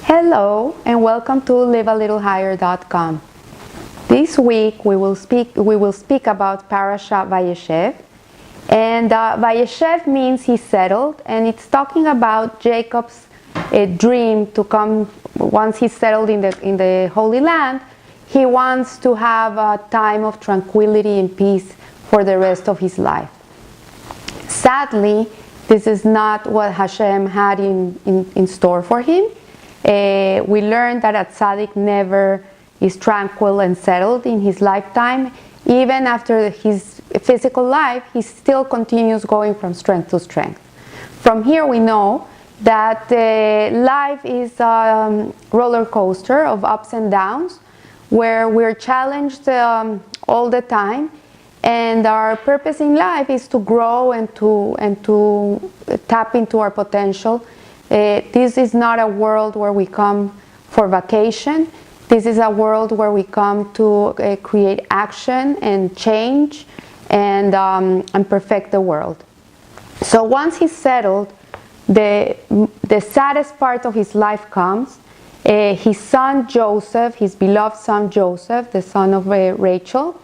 Hello and welcome to livealittlehigher.com. This week we will speak about Parashat Vayeshev, and Vayeshev means he settled, and it's talking about Jacob's dream to come once he's settled in the Holy Land. He wants to have a time of tranquility and peace for the rest of his life. Sadly, this is not what Hashem had in store for him. We learned that a tzaddik never is tranquil and settled in his lifetime. Even after his physical life, he still continues going from strength to strength. From here we know that life is a roller coaster of ups and downs, where we're challenged all the time, and our purpose in life is to grow and to tap into our potential. This is not a world where we come for vacation. This is a world where we come to create action and change and perfect the world. So once he's settled, the saddest part of his life comes. His son Joseph, his beloved son Joseph, the son of Rachel,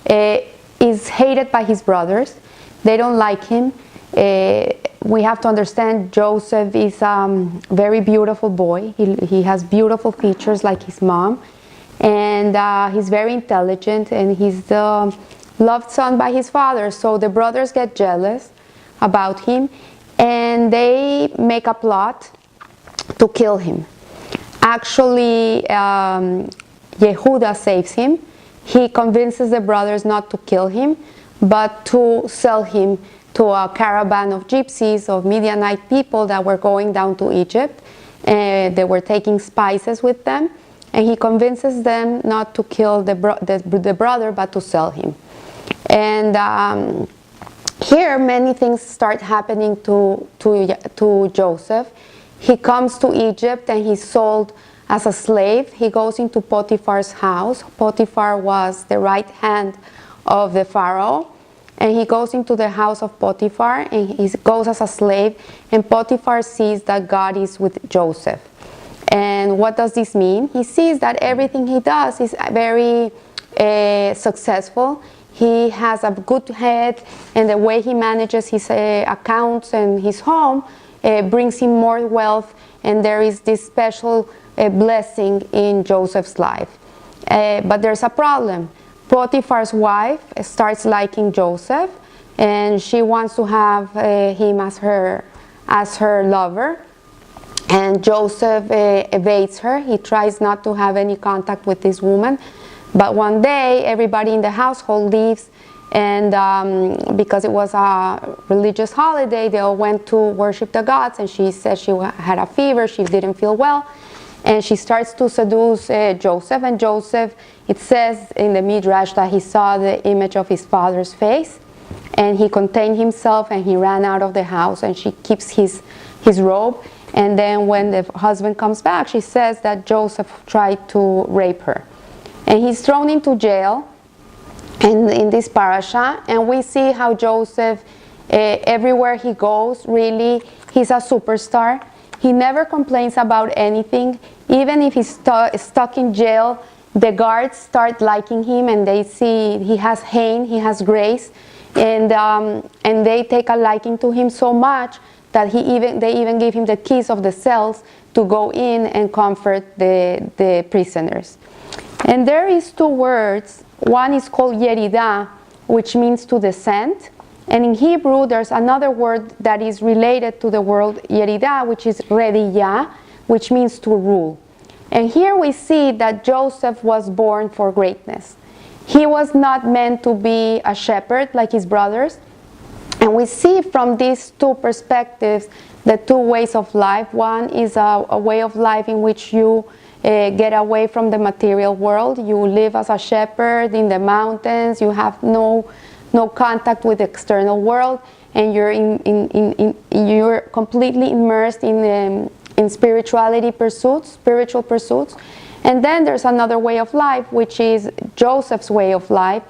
is hated by his brothers. They don't like him. We have to understand Joseph is a very beautiful boy. He has beautiful features like his mom, and he's very intelligent, and he's the loved son by his father. So the brothers get jealous about him, and they make a plot to kill him. Actually, Yehuda saves him. He convinces the brothers not to kill him, but to sell him to a caravan of gypsies, of Midianite people that were going down to Egypt. They were taking spices with them, and he convinces them not to kill the brother, but to sell him. And here many things start happening to Joseph. He comes to Egypt and he's sold as a slave. He goes into Potiphar's house. Potiphar was the right hand of the Pharaoh. And he goes into the house of Potiphar, and he goes as a slave, and Potiphar sees that God is with Joseph. And what does this mean? He sees that everything he does is very successful. He has a good head, and the way he manages his accounts and his home brings him more wealth, and there is this special blessing in Joseph's life. But there's a problem. Potiphar's wife starts liking Joseph, and she wants to have him as her lover. And Joseph evades her. He tries not to have any contact with this woman. But one day, everybody in the household leaves, and because it was a religious holiday, they all went to worship the gods, and she said she had a fever, she didn't feel well. And she starts to seduce Joseph, and Joseph, it says in the Midrash that he saw the image of his father's face, and he contained himself, and he ran out of the house, and she keeps his robe. And then when the husband comes back, she says that Joseph tried to rape her. And he's thrown into jail in this parasha, and we see how Joseph, everywhere he goes, really, he's a superstar. He never complains about anything. Even if he's stuck in jail, the guards start liking him, and they see he has hain, he has grace, and they take a liking to him so much that they even give him the keys of the cells to go in and comfort the prisoners. And there is two words. One is called yerida, which means to descend. And in Hebrew, there's another word that is related to the word yerida, which is rediyah, which means to rule. And here we see that Joseph was born for greatness. He was not meant to be a shepherd like his brothers. And we see from these two perspectives the two ways of life. One is a way of life in which you get away from the material world. You live as a shepherd in the mountains. You have no contact with the external world, and you're completely immersed in spiritual pursuits. And then there's another way of life, which is Joseph's way of life,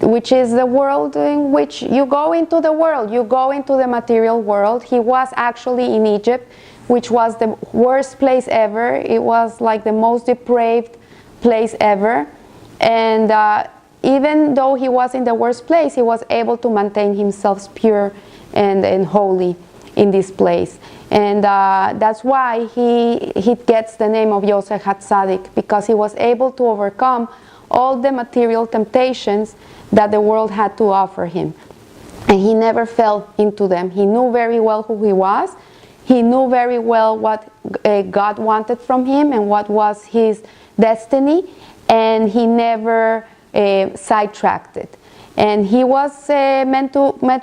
which is the world in which you go into the world, you go into the material world. He was actually in Egypt which was the worst place ever. It was like the most depraved place ever. And even though he was in the worst place, he was able to maintain himself pure and holy in this place. And that's why he gets the name of Yosef HaTzadik, because he was able to overcome all the material temptations that the world had to offer him. And he never fell into them. He knew very well who he was. He knew very well what God wanted from him and what was his destiny. And he never sidetracked it. And he was meant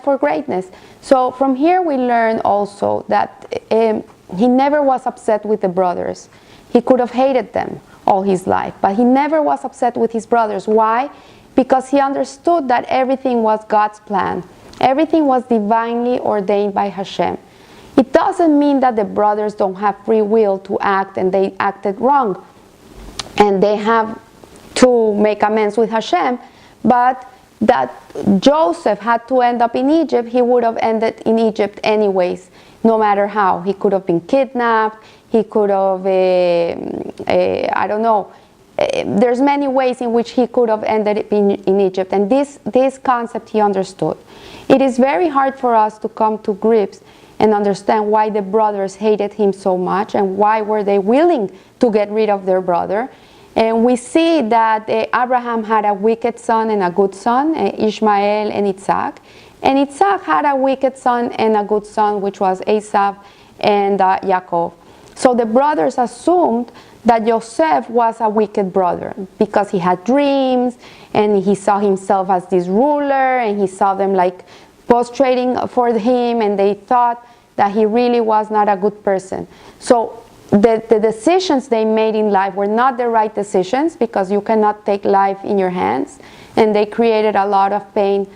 for greatness. So from here we learn also that he never was upset with the brothers. He could have hated them all his life, but he never was upset with his brothers. Why? Because he understood that everything was God's plan. Everything was divinely ordained by Hashem. It doesn't mean that the brothers don't have free will to act and they acted wrong and they have to make amends with Hashem, but that Joseph had to end up in Egypt, he would have ended in Egypt anyways, no matter how. He could have been kidnapped, he could have, I don't know, there's many ways in which he could have ended up in Egypt, and this concept he understood. It is very hard for us to come to grips and understand why the brothers hated him so much and why were they willing to get rid of their brother. And we see that Abraham had a wicked son and a good son, Ishmael and Isaac. And Isaac had a wicked son and a good son, which was Esau and Jacob. So the brothers assumed that Joseph was a wicked brother because he had dreams and he saw himself as this ruler and he saw them like prostrating for him, and they thought that he really was not a good person. So the decisions they made in life were not the right decisions, because you cannot take life in your hands, and they created a lot of pain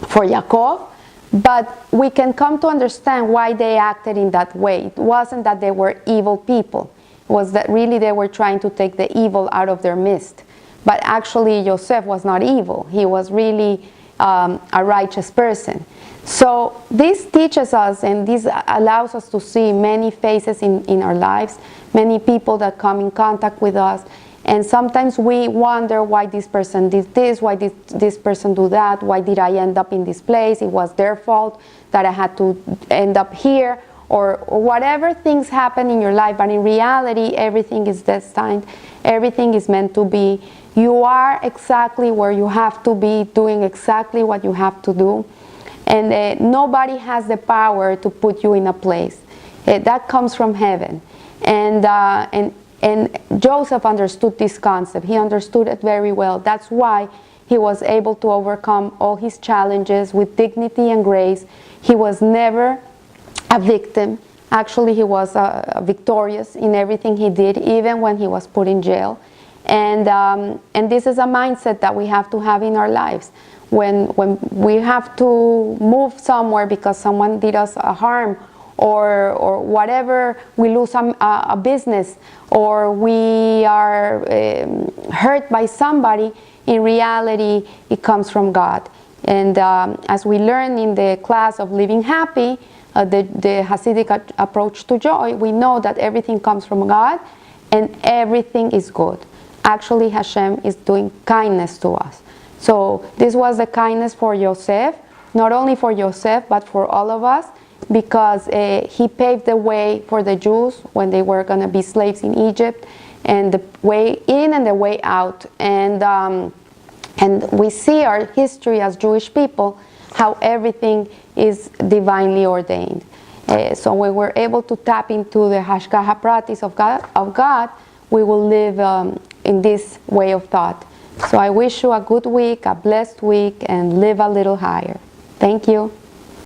for Jacob. But we can come to understand why they acted in that way. It wasn't that they were evil people. It was that really they were trying to take the evil out of their midst. But actually Joseph was not evil. He was really a righteous person. So this teaches us, and this allows us to see many faces in our lives, many people that come in contact with us, and sometimes we wonder why this person did this, why did this person do that, why did I end up in this place, it was their fault that I had to end up here, or whatever things happen in your life. But in reality, everything is destined, everything is meant to be. You are exactly where you have to be, doing exactly what you have to do. And nobody has the power to put you in a place. That comes from heaven. And Joseph understood this concept. He understood it very well. That's why he was able to overcome all his challenges with dignity and grace. He was never a victim. Actually, he was victorious in everything he did, even when he was put in jail. And this is a mindset that we have to have in our lives. When we have to move somewhere because someone did us a harm, or whatever, we lose a business, or we are hurt by somebody, in reality it comes from God. And as we learn in the class of Living Happy, the Hasidic approach to joy, we know that everything comes from God and everything is good. Actually, Hashem is doing kindness to us. So this was the kindness for Yosef, not only for Yosef, but for all of us, because he paved the way for the Jews when they were going to be slaves in Egypt, and the way in and the way out. And we see our history as Jewish people, how everything is divinely ordained. So when we're able to tap into the Hashgacha Pratis of God, we will live in this way of thought. So I wish you a good week, a blessed week, and live a little higher. Thank you.